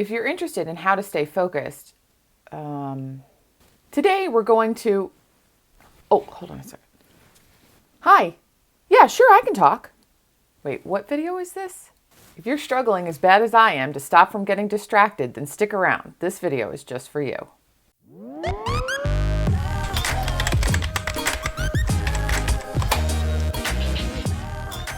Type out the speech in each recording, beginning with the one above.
If you're interested in how to stay focused, today we're going to, hold on a second. Hi. Yeah, sure, I can talk. Wait, what video is this? If you're struggling as bad as I am to stop from getting distracted, then stick around. This video is just for you.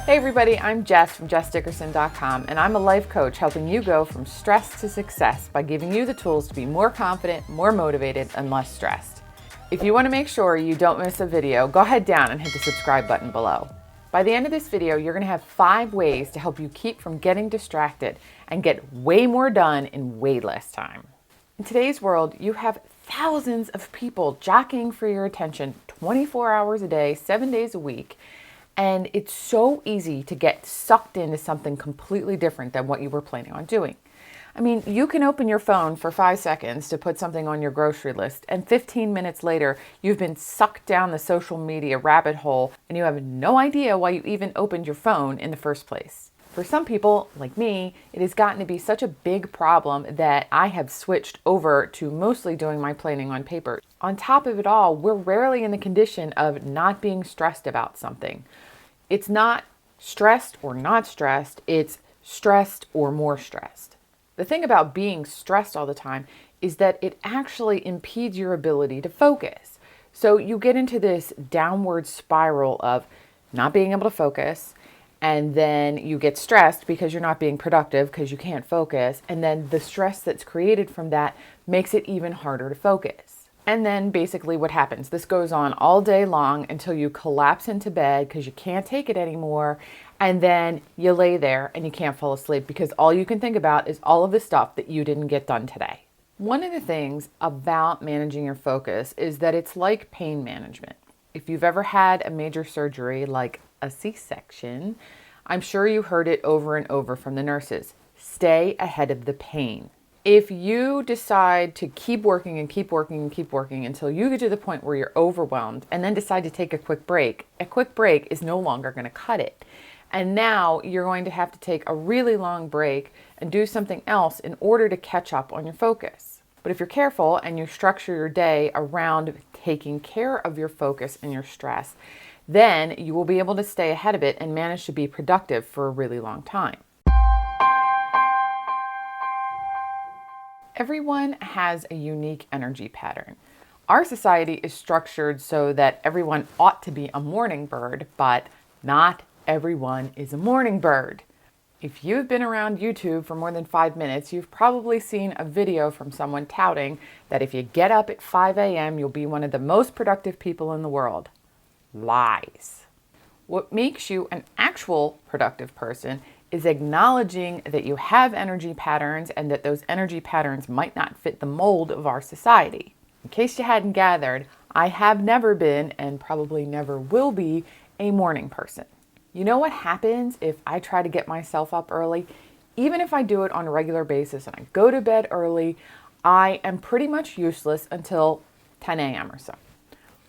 Hey everybody, I'm Jess from JessDickerson.com, and I'm a life coach helping you go from stress to success by giving you the tools to be more confident, more motivated, and less stressed. If you want to make sure you don't miss a video, go ahead down and hit the subscribe button below. By the end of this video, you're going to have 5 ways to help you keep from getting distracted and get way more done in way less time. In today's world, you have thousands of people jockeying for your attention 24 hours a day, 7 days a week. And it's so easy to get sucked into something completely different than what you were planning on doing. I mean, you can open your phone for 5 seconds to put something on your grocery list, and 15 minutes later, you've been sucked down the social media rabbit hole, and you have no idea why you even opened your phone in the first place. For some people, like me, it has gotten to be such a big problem that I have switched over to mostly doing my planning on paper. On top of it all, we're rarely in the condition of not being stressed about something. It's not stressed or not stressed, it's stressed or more stressed. The thing about being stressed all the time is that it actually impedes your ability to focus. So you get into this downward spiral of not being able to focus, and then you get stressed because you're not being productive because you can't focus, and then the stress that's created from that makes it even harder to focus. And then basically what happens, this goes on all day long until you collapse into bed because you can't take it anymore, and then you lay there and you can't fall asleep because all you can think about is all of the stuff that you didn't get done today. One of the things about managing your focus is that it's like pain management. If you've ever had a major surgery like a C-section, I'm sure you heard it over and over from the nurses. Stay ahead of the pain. If you decide to keep working and keep working and keep working until you get to the point where you're overwhelmed and then decide to take a quick break is no longer going to cut it. And now you're going to have to take a really long break and do something else in order to catch up on your focus. But if you're careful and you structure your day around taking care of your focus and your stress, then you will be able to stay ahead of it and manage to be productive for a really long time. Everyone has a unique energy pattern. Our society is structured so that everyone ought to be a morning bird, but not everyone is a morning bird. If you've been around YouTube for more than 5 minutes, you've probably seen a video from someone touting that if you get up at 5 a.m., you'll be one of the most productive people in the world. Lies. What makes you an actual productive person is acknowledging that you have energy patterns and that those energy patterns might not fit the mold of our society. In case you hadn't gathered, I have never been and probably never will be a morning person. You know what happens if I try to get myself up early? Even if I do it on a regular basis and I go to bed early, I am pretty much useless until 10 a.m. or so.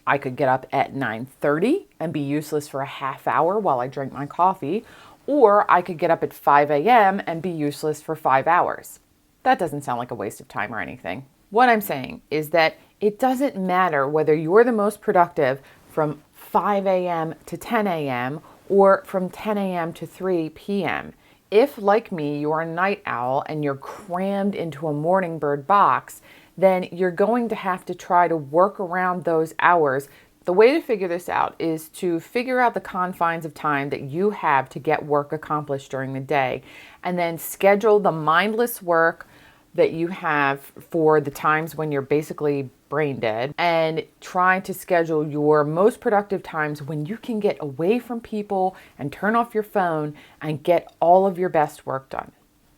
I could get up at 9:30 and be useless for a half hour while I drink my coffee, or I could get up at 5 a.m. and be useless for 5 hours. That doesn't sound like a waste of time or anything. What I'm saying is that it doesn't matter whether you're the most productive from 5 a.m. to 10 a.m. or from 10 a.m. to 3 p.m. If, like me, you're a night owl and you're crammed into a morning bird box, then you're going to have to try to work around those hours. The way to figure this out is to figure out the confines of time that you have to get work accomplished during the day, and then schedule the mindless work that you have for the times when you're basically brain dead, and try to schedule your most productive times when you can get away from people and turn off your phone and get all of your best work done.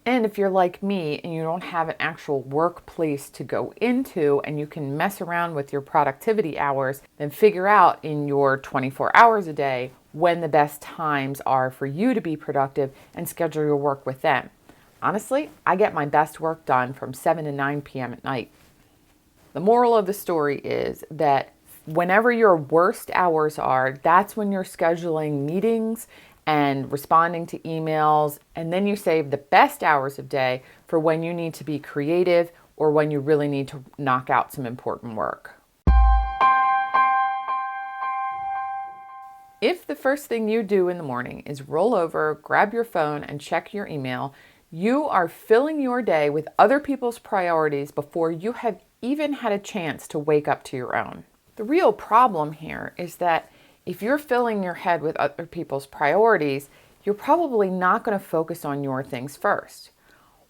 And if you're like me and you don't have an actual workplace to go into and you can mess around with your productivity hours, then figure out in your 24 hours a day when the best times are for you to be productive and schedule your work with them. Honestly, I get my best work done from 7 to 9 p.m. at night. The moral of the story is that whenever your worst hours are, that's when you're scheduling meetings and responding to emails, and then you save the best hours of day for when you need to be creative or when you really need to knock out some important work. If the first thing you do in the morning is roll over, grab your phone, and check your email, you are filling your day with other people's priorities before you have even had a chance to wake up to your own. The real problem here is that if you're filling your head with other people's priorities, you're probably not going to focus on your things first.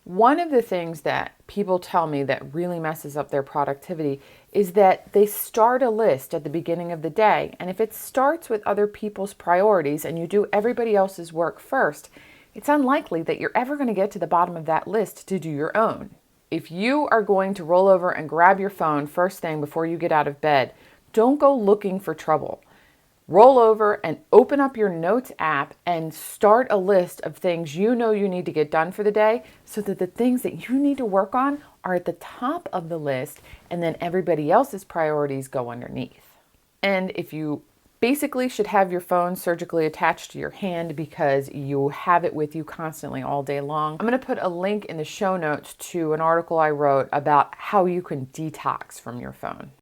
One of the things that people tell me that really messes up their productivity is that they start a list at the beginning of the day, and if it starts with other people's priorities and you do everybody else's work first, it's unlikely that you're ever going to get to the bottom of that list to do your own. If you are going to roll over and grab your phone first thing before you get out of bed, don't go looking for trouble. Roll over and open up your notes app and start a list of things you know you need to get done for the day so that the things that you need to work on are at the top of the list and then everybody else's priorities go underneath. And if you basically should have your phone surgically attached to your hand because you have it with you constantly all day long, I'm going to put a link in the show notes to an article I wrote about how you can detox from your phone.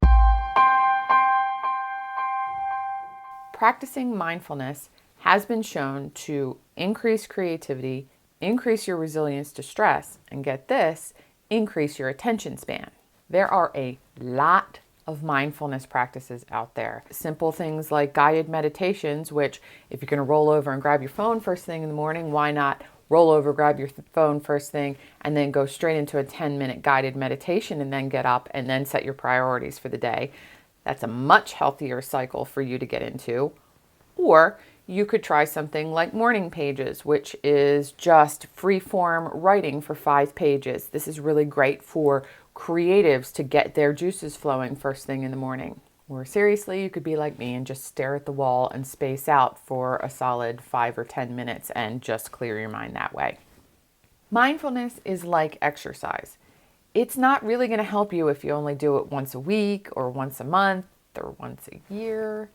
Practicing mindfulness has been shown to increase creativity, increase your resilience to stress, and get this, increase your attention span. There are a lot of mindfulness practices out there. Simple things like guided meditations, which if you're going to roll over and grab your phone first thing in the morning, why not roll over, grab your phone first thing, and then go straight into a 10-minute guided meditation and then get up and then set your priorities for the day. That's a much healthier cycle for you to get into. Or you could try something like morning pages, which is just free-form writing for 5 pages. This is really great for creatives to get their juices flowing first thing in the morning. Or seriously, you could be like me and just stare at the wall and space out for a solid 5 or 10 minutes and just clear your mind that way. Mindfulness is like exercise. It's not really going to help you if you only do it once a week or once a month or once a year.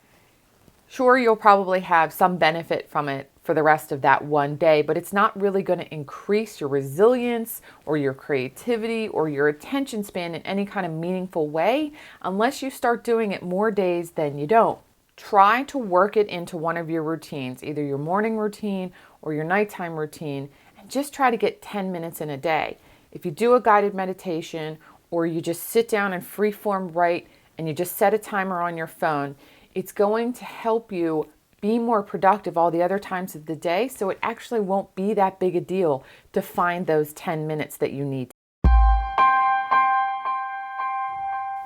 Sure, you'll probably have some benefit from it for the rest of that one day, but it's not really going to increase your resilience or your creativity or your attention span in any kind of meaningful way unless you start doing it more days than you don't. Try to work it into one of your routines, either your morning routine or your nighttime routine, and just try to get 10 minutes in a day. If you do a guided meditation or you just sit down and freeform write and you just set a timer on your phone, it's going to help you be more productive all the other times of the day, so it actually won't be that big a deal to find those 10 minutes that you need.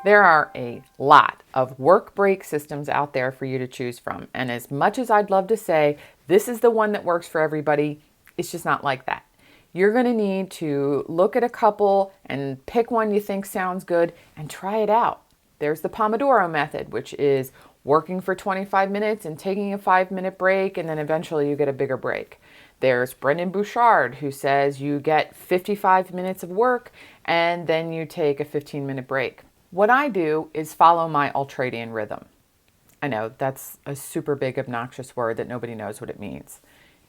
There are a lot of work break systems out there for you to choose from, and as much as I'd love to say this is the one that works for everybody, it's just not like that. You're going to need to look at a couple and pick one you think sounds good and try it out. There's the Pomodoro method, which is working for 25 minutes and taking a 5-minute break, and then eventually you get a bigger break. There's Brendon Burchard, who says you get 55 minutes of work and then you take a 15-minute break. What I do is follow my ultradian rhythm. I know that's a super big obnoxious word that nobody knows what it means.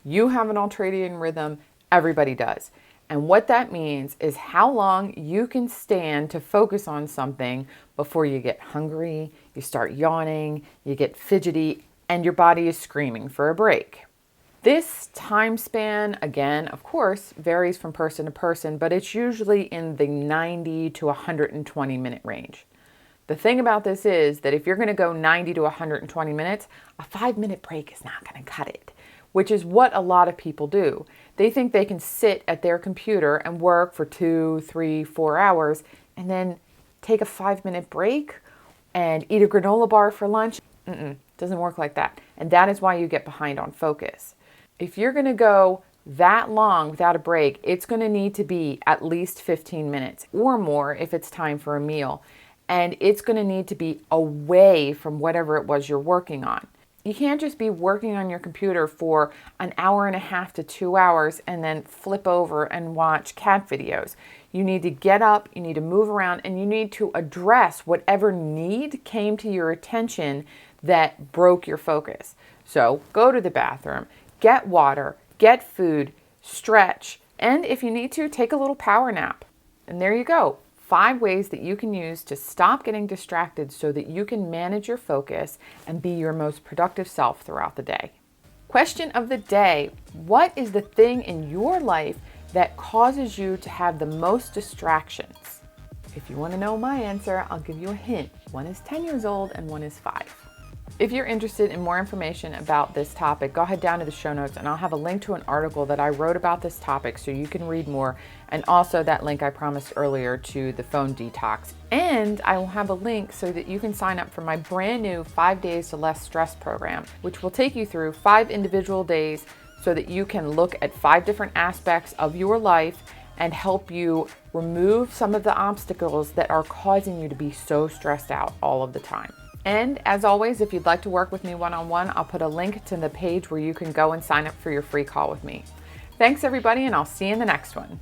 You have an ultradian rhythm. Everybody does. And what that means is how long you can stand to focus on something before you get hungry, you start yawning, you get fidgety, and your body is screaming for a break. This time span, again, of course, varies from person to person, but it's usually in the 90 to 120 minute range. The thing about this is that if you're going to go 90 to 120 minutes, a 5-minute break is not going to cut it, which is what a lot of people do. They think they can sit at their computer and work for 2, 3, 4 hours and then take a 5-minute break and eat a granola bar for lunch. Doesn't work like that. And that is why you get behind on focus. If you're going to go that long without a break, it's going to need to be at least 15 minutes or more if it's time for a meal. And it's going to need to be away from whatever it was you're working on. You can't just be working on your computer for an hour and a half to 2 hours and then flip over and watch cat videos. You need to get up, you need to move around, and you need to address whatever need came to your attention that broke your focus. So go to the bathroom, get water, get food, stretch, And if you need to, take a little power nap. And there you go. 5 ways that you can use to stop getting distracted so that you can manage your focus and be your most productive self throughout the day. Question of the day: what is the thing in your life that causes you to have the most distractions? If you want to know my answer, I'll give you a hint. One is 10 years old and one is 5. If you're interested in more information about this topic, go ahead down to the show notes and I'll have a link to an article that I wrote about this topic so you can read more, and also that link I promised earlier to the phone detox. And I will have a link so that you can sign up for my brand new 5 Days to Less Stress program, which will take you through 5 individual days so that you can look at 5 different aspects of your life and help you remove some of the obstacles that are causing you to be so stressed out all of the time. And as always, if you'd like to work with me one-on-one, I'll put a link to the page where you can go and sign up for your free call with me. Thanks everybody, and I'll see you in the next one.